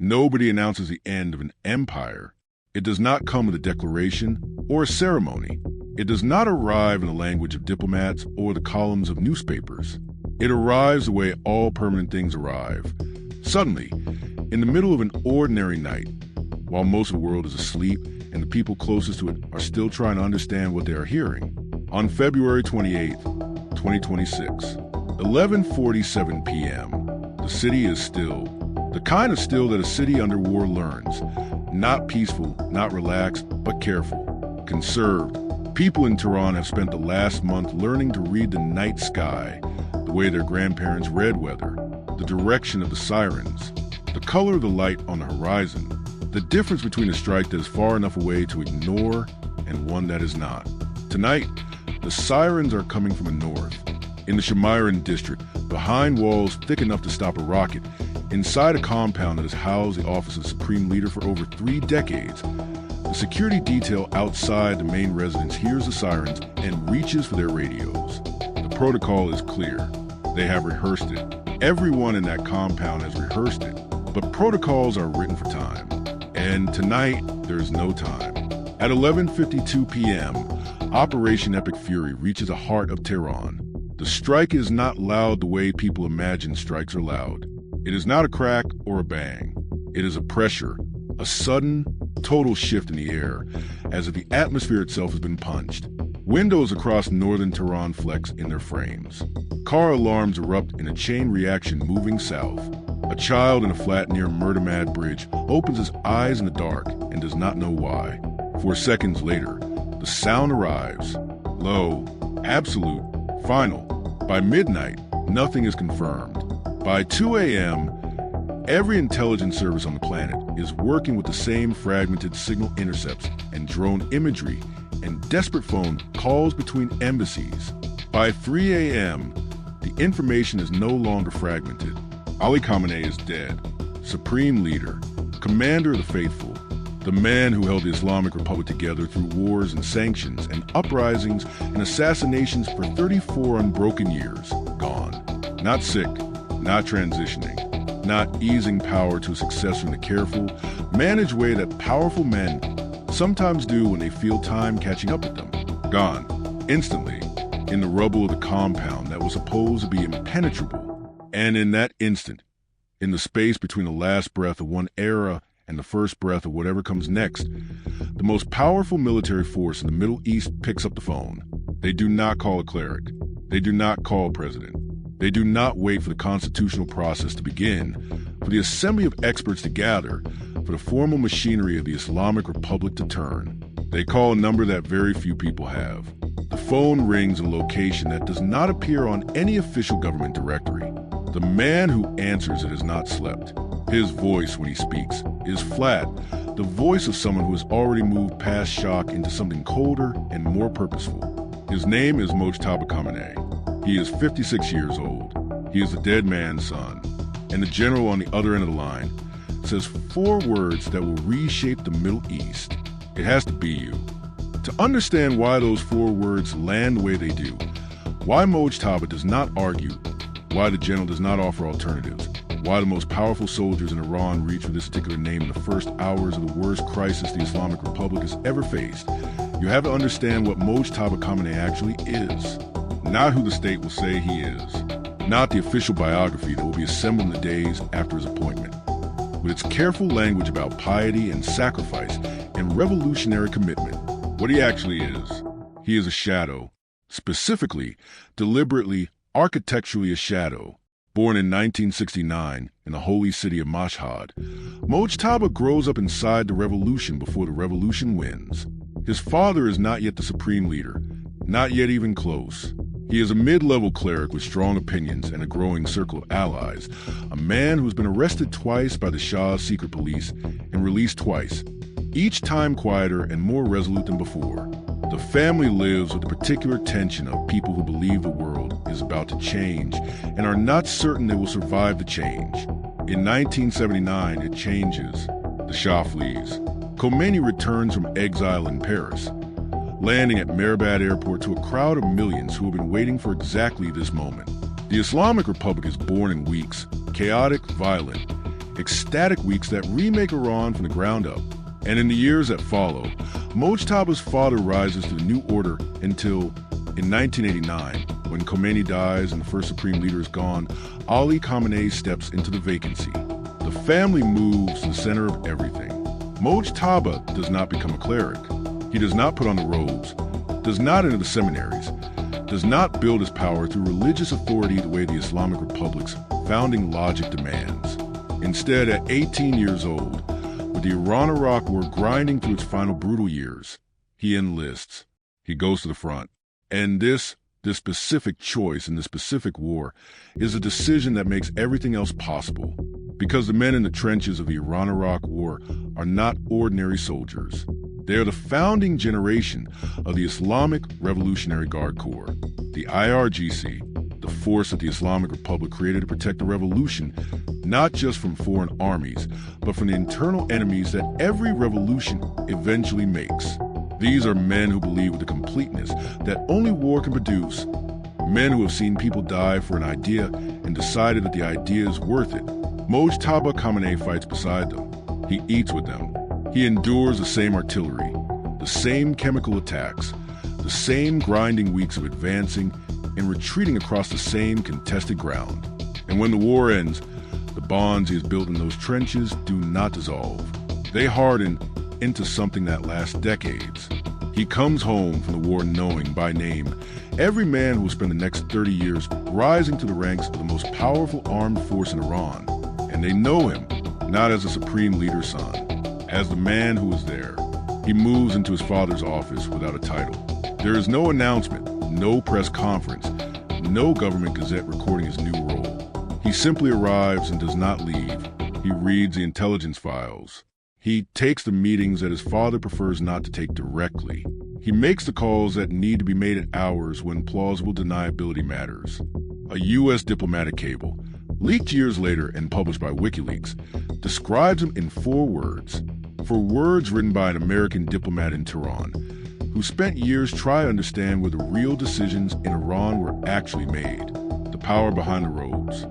Nobody announces the end of an empire. It does not come with a declaration or a ceremony. It does not arrive in the language of diplomats or the columns of newspapers. It arrives the way all permanent things arrive. Suddenly, in the middle of an ordinary night, while most of the world is asleep and the people closest to it are still trying to understand what they are hearing. On February 28th, 2026, 11:47 p.m., the city is still. The kind of still that a city under war learns. Not peaceful, not relaxed, but careful, conserved. People in Tehran have spent the last month learning to read the night sky, the way their grandparents read weather, the direction of the sirens, the color of the light on the horizon, the difference between a strike that is far enough away to ignore and one that is not. Tonight, the sirens are coming from the north. In the Shamiran district, behind walls thick enough to stop a rocket, inside a compound that has housed the office of Supreme Leader for over 3 decades, the security detail outside the main residence hears the sirens and reaches for their radios. The protocol is clear. They have rehearsed it. Everyone in that compound has rehearsed it. But protocols are written for time. And tonight, there's no time. At 11:52 p.m., Operation Epic Fury reaches the heart of Tehran. The strike is not loud the way people imagine strikes are loud. It is not a crack or a bang. It is a pressure, a sudden, total shift in the air, as if the atmosphere itself has been punched. Windows across northern Tehran flex in their frames. Car alarms erupt in a chain reaction moving south. A child in a flat near Mojtaba Bridge opens his eyes in the dark and does not know why. 4 seconds later, the sound arrives. Low, absolute, final. By midnight, nothing is confirmed. By 2 a.m., every intelligence service on the planet is working with the same fragmented signal intercepts and drone imagery and desperate phone calls between embassies. By 3 a.m., the information is no longer fragmented. Ali Khamenei is dead, supreme leader, commander of the faithful, the man who held the Islamic Republic together through wars and sanctions and uprisings and assassinations for 34 unbroken years, gone. Not sick, not transitioning, not easing power to a successor in the careful, managed way that powerful men sometimes do when they feel time catching up with them. Gone, instantly, in the rubble of the compound that was supposed to be impenetrable. And in that instant, in the space between the last breath of one era and the first breath of whatever comes next, the most powerful military force in the Middle East picks up the phone. They do not call a cleric. They do not call a president. They do not wait for the constitutional process to begin, for the assembly of experts to gather, for the formal machinery of the Islamic Republic to turn. They call a number that very few people have. The phone rings in a location that does not appear on any official government directory. The man who answers it has not slept. His voice, when he speaks, is flat, the voice of someone who has already moved past shock into something colder and more purposeful. His name is Mojtaba Khamenei. He is 56 years old. He is the dead man's son. And the general on the other end of the line says 4 words that will reshape the Middle East. It has to be you. To understand why those 4 words land the way they do, why Mojtaba does not argue, why the general does not offer alternatives, why the most powerful soldiers in Iran reach for this particular name in the first hours of the worst crisis the Islamic Republic has ever faced, you have to understand what Mojtaba Khamenei actually is. Not who the state will say he is. Not the official biography that will be assembled in the days after his appointment. With its careful language about piety and sacrifice and revolutionary commitment, what he actually is. He is a shadow. Specifically, deliberately, architecturally a shadow. Born in 1969 in the holy city of Mashhad, Mojtaba grows up inside the revolution before the revolution wins. His father is not yet the supreme leader, not yet even close. He is a mid-level cleric with strong opinions and a growing circle of allies, a man who has been arrested twice by the Shah's secret police and released twice, each time quieter and more resolute than before. The family lives with the particular tension of people who believe the world is about to change and are not certain they will survive the change. In 1979, it changes. The Shah flees. Khomeini returns from exile in Paris, landing at Mehrabad Airport to a crowd of millions who have been waiting for exactly this moment. The Islamic Republic is born in weeks, chaotic, violent, ecstatic weeks that remake Iran from the ground up. And in the years that follow, Mojtaba's father rises to the new order until, in 1989, when Khomeini dies and the first supreme leader is gone, Ali Khamenei steps into the vacancy. The family moves to the center of everything. Mojtaba does not become a cleric. He does not put on the robes, does not enter the seminaries, does not build his power through religious authority the way the Islamic Republic's founding logic demands. Instead, at 18 years old, with the Iran-Iraq War grinding through its final brutal years, he enlists. He goes to the front. And this specific choice in this specific war is a decision that makes everything else possible. Because the men in the trenches of the Iran-Iraq War are not ordinary soldiers. They are the founding generation of the Islamic Revolutionary Guard Corps, the IRGC, the force that the Islamic Republic created to protect the revolution, not just from foreign armies, but from the internal enemies that every revolution eventually makes. These are men who believe with the completeness that only war can produce. Men who have seen people die for an idea and decided that the idea is worth it. Mojtaba Khamenei fights beside them. He eats with them. He endures the same artillery, the same chemical attacks, the same grinding weeks of advancing and retreating across the same contested ground. And when the war ends, the bonds he has built in those trenches do not dissolve. They harden into something that lasts decades. He comes home from the war knowing, by name, every man who will spend the next 30 years rising to the ranks of the most powerful armed force in Iran. And they know him, not as a supreme leader's son, as the man who is there. He moves into his father's office without a title. There is no announcement, no press conference, no government gazette recording his new role. He simply arrives and does not leave. He reads the intelligence files. He takes the meetings that his father prefers not to take directly. He makes the calls that need to be made at hours when plausible deniability matters. A U.S. diplomatic cable, leaked years later and published by WikiLeaks, describes him in 4 words. 4 words written by an American diplomat in Tehran, who spent years trying to understand where the real decisions in Iran were actually made, the power behind the robes.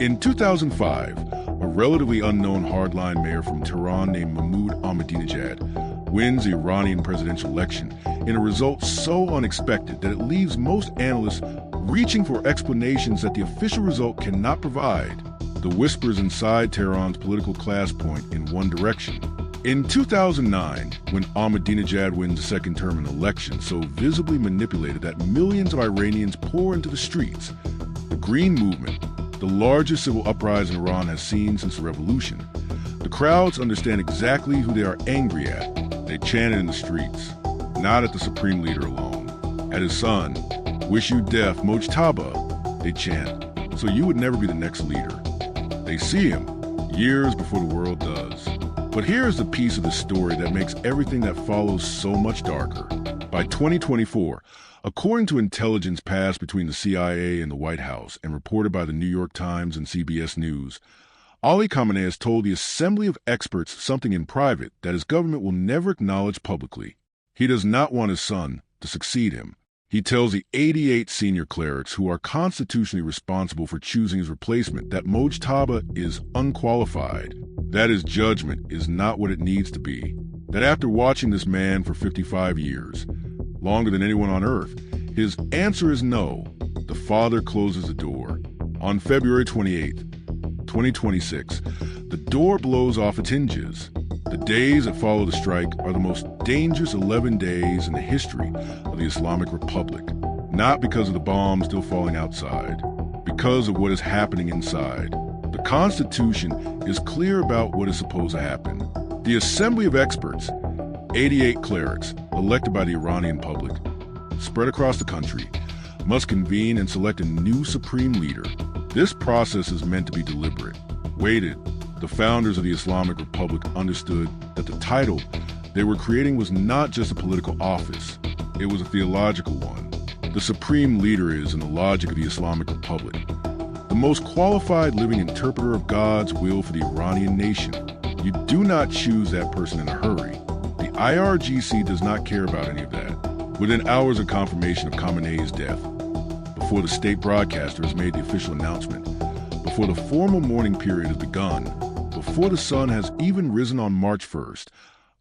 In 2005, a relatively unknown hardline mayor from Tehran named Mahmoud Ahmadinejad wins the Iranian presidential election in a result so unexpected that it leaves most analysts reaching for explanations that the official result cannot provide. The whispers inside Tehran's political class point in one direction. In 2009, when Ahmadinejad wins a second term in an election so visibly manipulated that millions of Iranians pour into the streets, the Green Movement, the largest civil uprising Iran has seen since the revolution, the crowds understand exactly who they are angry at. They chanted in the streets, not at the supreme leader alone, at his son. Wish you death, Mojtaba, they chant, so you would never be the next leader. They see him, years before the world does. But here's the piece of the story that makes everything that follows so much darker. By 2024, according to intelligence passed between the CIA and the White House and reported by the New York Times and CBS News, Ali Khamenei has told the assembly of experts something in private that his government will never acknowledge publicly. He does not want his son to succeed him. He tells the 88 senior clerics who are constitutionally responsible for choosing his replacement that Mojtaba is unqualified, that his judgment is not what it needs to be, that after watching this man for 55 years, longer than anyone on earth, his answer is no. The father closes the door. On February 28, 2026, the door blows off its hinges. The days that follow the strike are the most dangerous 11 days in the history of the Islamic Republic, not because of the bombs still falling outside, because of what is happening inside. The Constitution is clear about what is supposed to happen. The assembly of experts, 88 clerics elected by the Iranian public, spread across the country, must convene and select a new supreme leader. This process is meant to be deliberate, weighted. The founders of the Islamic Republic understood that the title they were creating was not just a political office, it was a theological one. The supreme leader is, in the logic of the Islamic Republic, the most qualified living interpreter of God's will for the Iranian nation. You do not choose that person in a hurry. The IRGC does not care about any of that. Within hours of confirmation of Khamenei's death, before the state broadcaster has made the official announcement, before the formal mourning period has begun, before the sun has even risen on March 1st,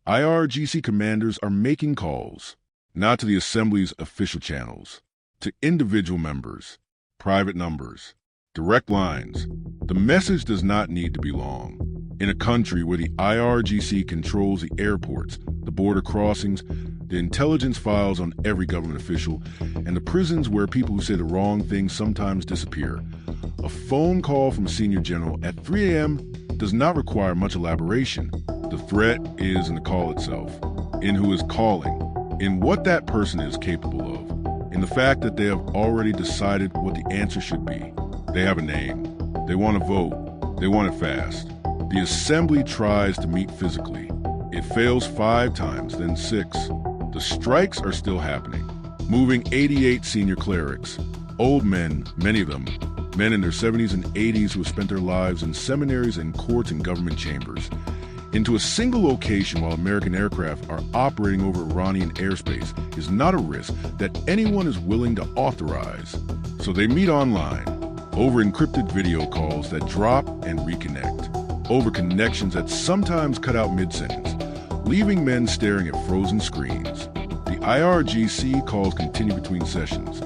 IRGC commanders are making calls, not to the Assembly's official channels, to individual members, private numbers, direct lines. The message does not need to be long. In a country where the IRGC controls the airports, the border crossings, the intelligence files on every government official, and the prisons where people who say the wrong thing sometimes disappear, a phone call from a senior general at 3 a.m. does not require much elaboration. The threat is in the call itself, in who is calling, in what that person is capable of, in the fact that they have already decided what the answer should be. They have a name. They want to vote. They want it fast. The Assembly tries to meet physically. It fails 5 times, then 6. The strikes are still happening, moving 88 senior clerics, old men, many of them, men in their 70s and 80s who have spent their lives in seminaries and courts and government chambers, into a single location while American aircraft are operating over Iranian airspace is not a risk that anyone is willing to authorize. So they meet online, over encrypted video calls that drop and reconnect, over connections that sometimes cut out mid-sentence, leaving men staring at frozen screens. The IRGC calls continue between sessions.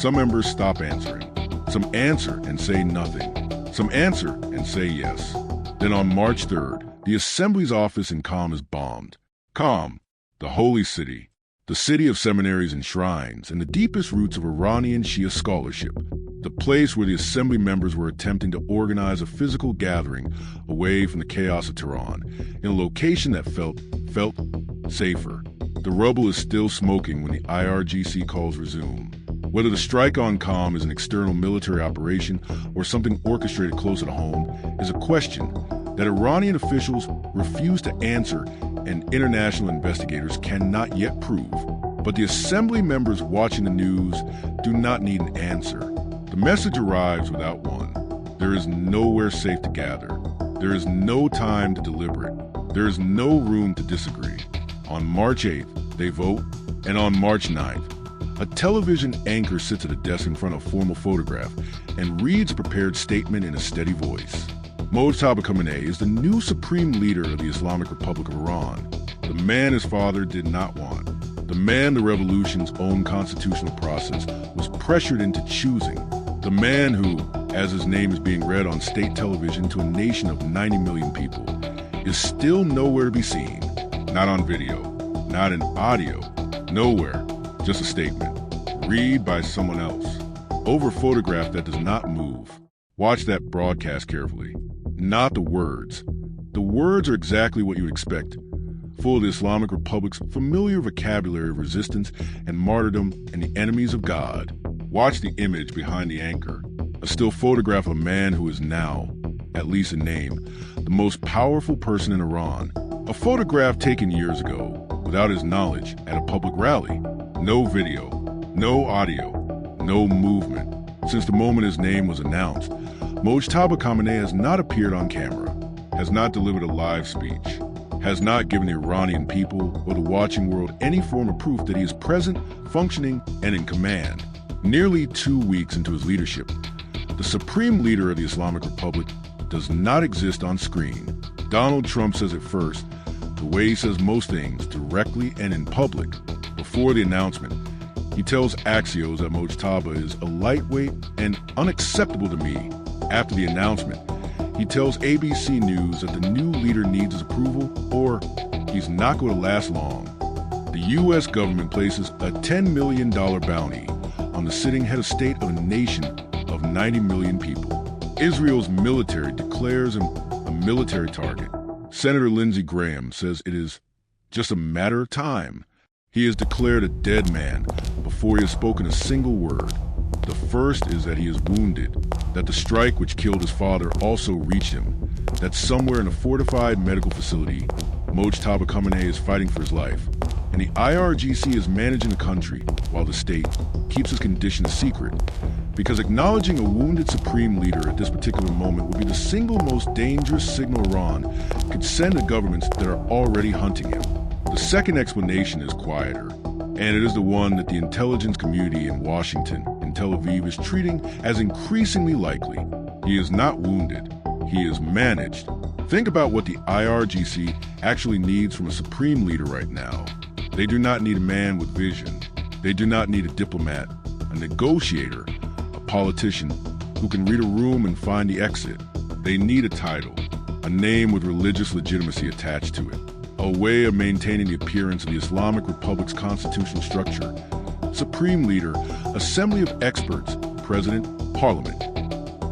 Some members stop answering. Some answer and say nothing. Some answer and say yes. Then on March 3rd, the Assembly's office in Qom is bombed. Qom, the holy city, the city of seminaries and shrines, and the deepest roots of Iranian Shia scholarship, the place where the Assembly members were attempting to organize a physical gathering away from the chaos of Tehran, in a location that felt safer. The rubble is still smoking when the IRGC calls resume. Whether the strike on Qom is an external military operation or something orchestrated closer to home is a question that Iranian officials refuse to answer and international investigators cannot yet prove. But the Assembly members watching the news do not need an answer. The message arrives without one. There is nowhere safe to gather. There is no time to deliberate. There is no room to disagree. On March 8th, they vote, and on March 9th, a television anchor sits at a desk in front of a formal photograph and reads a prepared statement in a steady voice. Mojtaba Khamenei is the new supreme leader of the Islamic Republic of Iran, the man his father did not want, the man the revolution's own constitutional process was pressured into choosing, the man who, as his name is being read on state television to a nation of 90 million people, is still nowhere to be seen, not on video, not in audio, nowhere, just a statement, read by someone else, over a photograph that does not move. Watch that broadcast carefully. Not the words. The words are exactly what you would expect, full of the Islamic Republic's familiar vocabulary of resistance and martyrdom and the enemies of God. Watch the image behind the anchor, a still photograph of a man who is now, at least in name, the most powerful person in Iran. A photograph taken years ago, without his knowledge, at a public rally. No video, no audio, no movement. Since the moment his name was announced, Mojtaba Khamenei has not appeared on camera, has not delivered a live speech, has not given the Iranian people or the watching world any form of proof that he is present, functioning, and in command. Nearly 2 weeks into his leadership, the supreme leader of the Islamic Republic does not exist on screen. Donald Trump says it first, the way he says most things, directly and in public. Before the announcement, he tells Axios that Mojtaba is a lightweight and unacceptable to me. After the announcement, he tells ABC News that the new leader needs his approval or he's not going to last long. The U.S. government places a $10 million bounty on the sitting head of state of a nation of 90 million people. Israel's military declares him a military target. Senator Lindsey Graham says it is just a matter of time. He is declared a dead man before he has spoken a single word. The first is that he is wounded, that the strike which killed his father also reached him, that somewhere in a fortified medical facility, Mojtaba Khamenei is fighting for his life, and the IRGC is managing the country while the state keeps his condition a secret, because acknowledging a wounded supreme leader at this particular moment would be the single most dangerous signal Iran could send to governments that are already hunting him. The second explanation is quieter, and it is the one that the intelligence community in Washington and Tel Aviv is treating as increasingly likely. He is not wounded. He is managed, Think about what the IRGC actually needs from a supreme leader right now. They do not need a man with vision. They do not need a diplomat, a negotiator, a politician who can read a room and find the exit. They need a title, a name with religious legitimacy attached to it, a way of maintaining the appearance of the Islamic Republic's constitutional structure. Supreme leader, assembly of experts, president, parliament,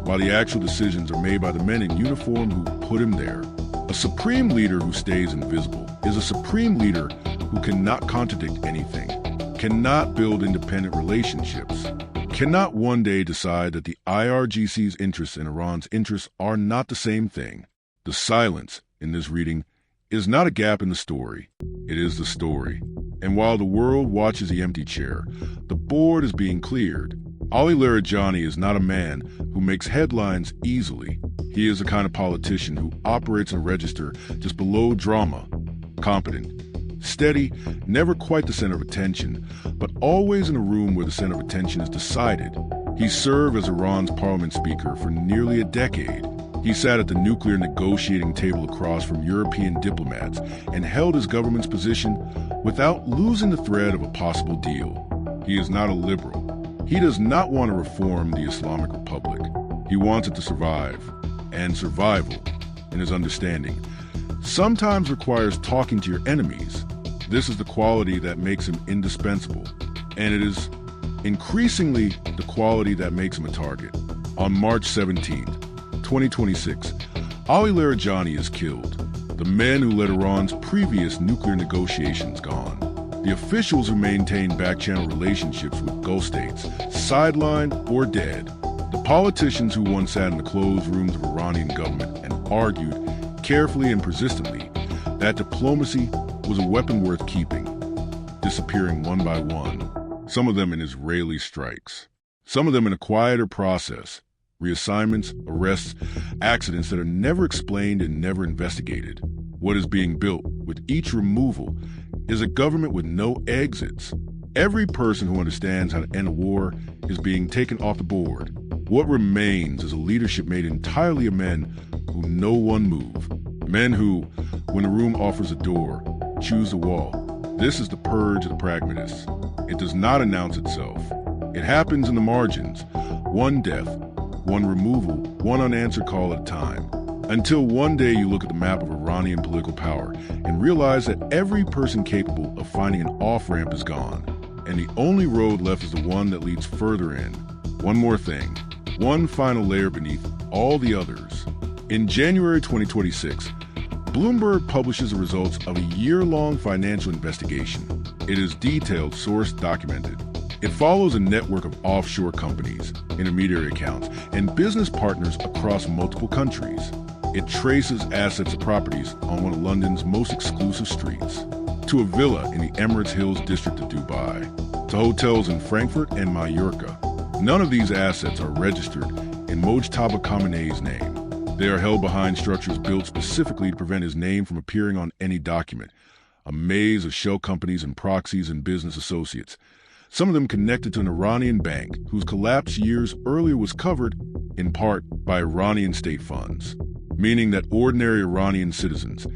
while the actual decisions are made by the men in uniform who put him there. A supreme leader who stays invisible is a supreme leader who cannot contradict anything, cannot build independent relationships, cannot one day decide that the IRGC's interests and Iran's interests are not the same thing. The silence in this reading is not a gap in the story. It is the story. And while the world watches the empty chair, the board is being cleared. Ali Larijani is not a man who makes headlines easily. He is the kind of politician who operates in a register just below drama, competent, steady, never quite the center of attention, but always in a room where the center of attention is decided. He served as Iran's parliament speaker for nearly a decade. He sat at the nuclear negotiating table across from European diplomats and held his government's position without losing the thread of a possible deal. He is not a liberal. He does not want to reform the Islamic Republic. He wants it to survive, and survival, in his understanding, sometimes requires talking to your enemies. This is the quality that makes him indispensable, and it is increasingly the quality that makes him a target. On March 17th, 2026, Ali Larijani is killed. The men who led Iran's previous nuclear negotiations gone. The officials who maintained back-channel relationships with Gulf states, sidelined or dead. The politicians who once sat in the closed rooms of Iranian government and argued carefully and persistently that diplomacy was a weapon worth keeping, disappearing one by one, some of them in Israeli strikes, some of them in a quieter process, reassignments, arrests, accidents that are never explained and never investigated. What is being built with each removal is a government with no exits. Every person who understands how to end a war is being taken off the board. What remains is a leadership made entirely of men who no one move. Men who, when a room offers a door, choose the wall. This is the purge of the pragmatists. It does not announce itself. It happens in the margins. One death, one removal, one unanswered call at a time. Until one day you look at the map of Iranian political power and realize that every person capable of finding an off-ramp is gone, and the only road left is the one that leads further in. One more thing, one final layer beneath all the others. In January 2026, Bloomberg publishes the results of a year-long financial investigation. It is detailed, source documented. It follows a network of offshore companies, intermediary accounts, and business partners across multiple countries. It traces assets and properties on one of London's most exclusive streets, to a villa in the Emirates Hills district of Dubai, to hotels in Frankfurt and Mallorca. None of these assets are registered in Mojtaba Khamenei's name. They are held behind structures built specifically to prevent his name from appearing on any document, a maze of shell companies and proxies and business associates, some of them connected to an Iranian bank whose collapse years earlier was covered, in part, by Iranian state funds, meaning that ordinary Iranian citizens,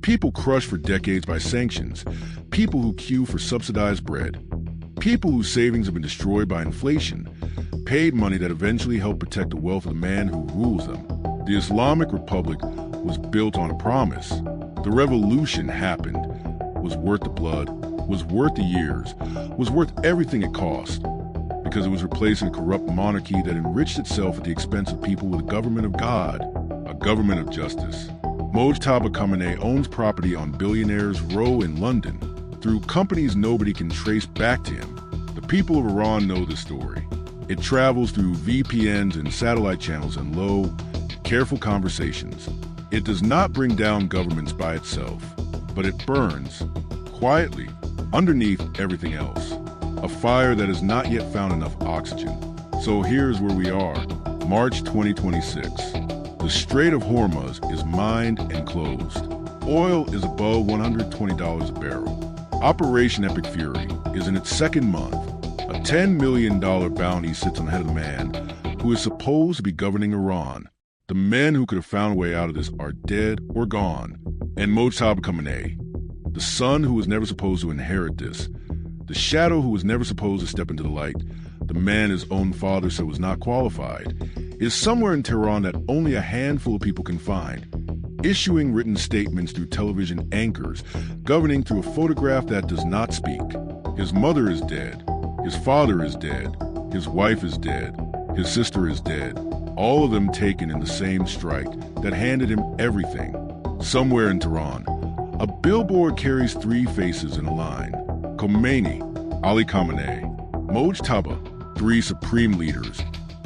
people crushed for decades by sanctions, people who queue for subsidized bread, people whose savings have been destroyed by inflation, paid money that eventually helped protect the wealth of the man who rules them. The Islamic Republic was built on a promise. The revolution happened, was worth the blood, was worth the years, was worth everything it cost, because it was replacing a corrupt monarchy that enriched itself at the expense of people with a government of God, a government of justice. Mojtaba Khamenei owns property on Billionaires Row in London through companies nobody can trace back to him. The people of Iran know this story. It travels through VPNs and satellite channels and low, careful conversations. It does not bring down governments by itself, but it burns, quietly, underneath everything else. A fire that has not yet found enough oxygen. So here's where we are, March 2026. The Strait of Hormuz is mined and closed. Oil is above $120 a barrel. Operation Epic Fury is in its second month. A $10 million bounty sits on the head of the man who is supposed to be governing Iran. The men who could have found a way out of this are dead or gone. And Mojtaba Khamenei, the son who was never supposed to inherit this, the shadow who was never supposed to step into the light, the man his own father said was not qualified, is somewhere in Tehran that only a handful of people can find, issuing written statements through television anchors, governing through a photograph that does not speak. His mother is dead. His father is dead. His wife is dead. His sister is dead. All of them taken in the same strike that handed him everything. Somewhere in Tehran, a billboard carries three faces in a line. Khomeini, Ali Khamenei, Mojtaba, three supreme leaders,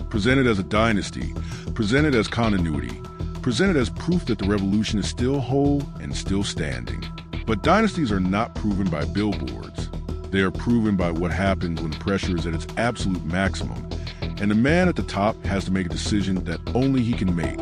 presented as a dynasty, presented as continuity, presented as proof that the revolution is still whole and still standing. But dynasties are not proven by billboards. They are proven by what happens when the pressure is at its absolute maximum, and the man at the top has to make a decision that only he can make.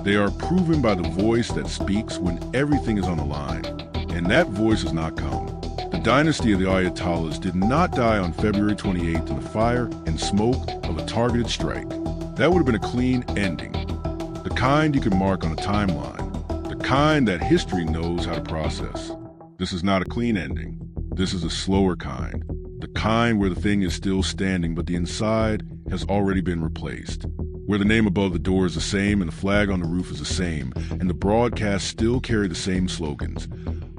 They are proven by the voice that speaks when everything is on the line, and that voice has not come. The dynasty of the Ayatollahs did not die on February 28th in the fire and smoke of a targeted strike. That would have been a clean ending. The kind you can mark on a timeline. The kind that history knows how to process. This is not a clean ending. This is a slower kind. The kind where the thing is still standing but the inside has already been replaced. Where the name above the door is the same and the flag on the roof is the same and the broadcasts still carry the same slogans.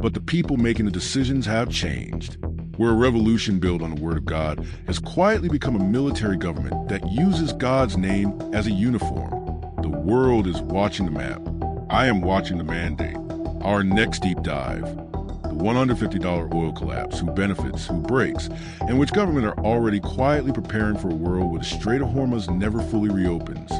But the people making the decisions have changed. Where a revolution built on the word of God has quietly become a military government that uses God's name as a uniform. The world is watching the map. I am watching the mandate. Our next deep dive. The $150 oil collapse, who benefits, who breaks, and which government are already quietly preparing for a world where the Strait of Hormuz never fully reopens.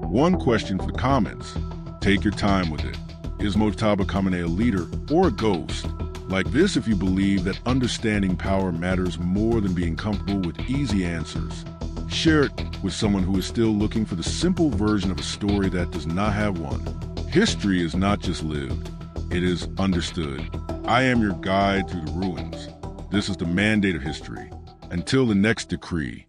One question for the comments. Take your time with it. Is Mojtaba Khamenei a leader or a ghost? Like this if you believe that understanding power matters more than being comfortable with easy answers. Share it with someone who is still looking for the simple version of a story that does not have one. History is not just lived, it is understood. I am your guide through the ruins. This is the mandate of history. Until the next decree.